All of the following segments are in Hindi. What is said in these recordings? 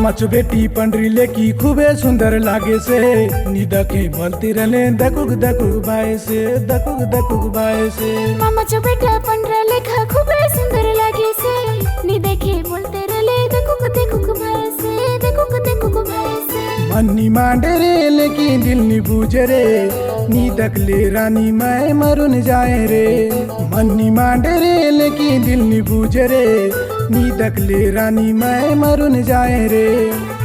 मामाचो बेटी पंडरी लेकी खूबे सुंदर लागे से नी दखे बोलती रहले दकुक दकुक बाय से दकुक दकुक बाय से। मामाचो बेटा पंडरा लेखा खूबे सुंदर लागे से नी देखे बोलते रहले दकुक दकुक बाय से दकुक दकुक बाय से। मन्नी मांडे रे लेकिन दिल नी बूझे रे नी दखले रानी मैं मरुन जाए रे। मन्नी मांडे रे लेकिन दिल नी बूझे रे नी दखले रानी मैं मरुन जाए रे।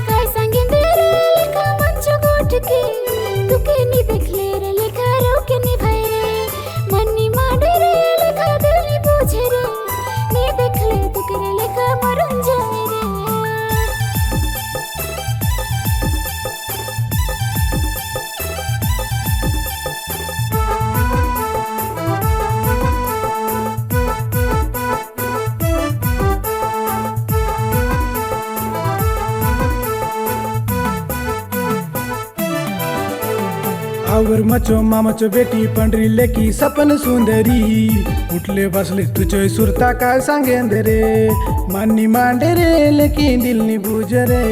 काय सांगेंदे रे लेखा मंचो गोट के तुके नी देखले रे लेखा रोके नी भाई रे। मन्नी मांडे रे लेखा दिल नी बूझे रे नी देखले तुके रे लेखा मरुन जाए रे। आवर मचो मामाचो बेटी पंडरी लेकी सपन सुंदरी उठले बसले तुझे सुरता काय सांगेंदे रे। मन्नी मांडे रे लेकिन दिल नी बूझे रे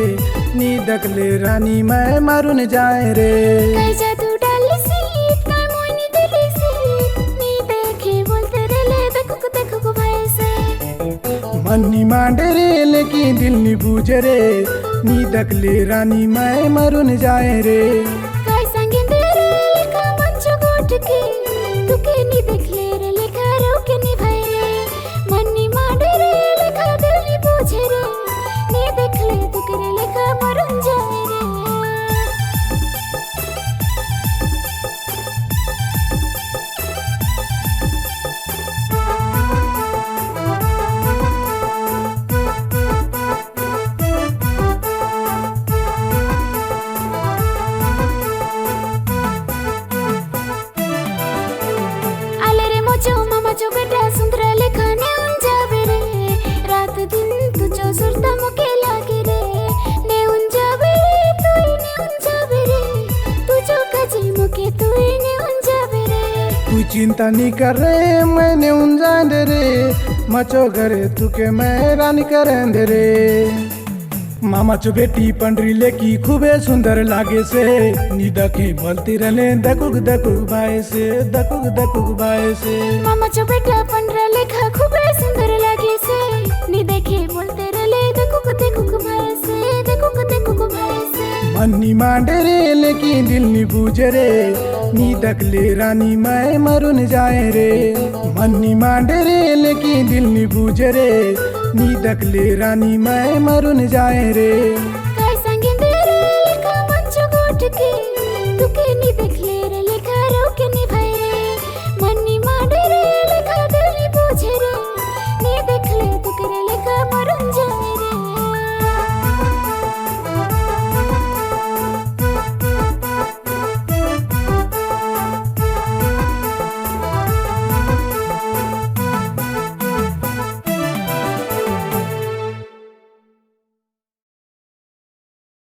नी दखले रानी मैं मरुन जाए रे। काय जादू डाली सी काय मोइनी दिली सी नी देखे बोलते रे ले दकुक दकुक भाई से। मन्नी मांडे रे लेकिन दिल नी बूझे रे नी दखले रानी मैं मरुन जाए रे। काय सांगेंदे रे लेखा मंचो गोट के तुके नी देखले रे लेखा रोके नी भाई रे। मन्नी मांडे रे लेखा दिल नी बूझे रे नी देखले तुके रे लेखा मरुन जाए रे। मामाचो बेटा सुंदर लेखा नेऊन जावे रे रात दिन तुझो सुरता मुके लागे रे। नेऊन जावे रे तू नेऊन जावे रे तुझो काजे मुके तू नेऊन जावे रे। तू चिंता नहीं कर रे मैंने उन जाए रे मचो घरे तुके मैं रानी करेंदे रे। मामाचो बेटी पंडरी लेकी खूबे सुंदर लागे से नी दखे बोलती रहले दकुक दकुक बाय से दकुक दकुक बाय से। मामाचो बेटा पंडरा लेखा खूबे सुंदर लागे से नी देखे बोलते रहले दकुक दकुक बाय से दकुक दकुक बाय से। मन्नी मांडे रे लेकिन दिल नी बूझे रे नी दखले रानी मैं मरुन जाए रे। मन्नी मांडे रे लेकिन दिल नी बूझे रे नी दखले रानी मैं मरुन जाए रे।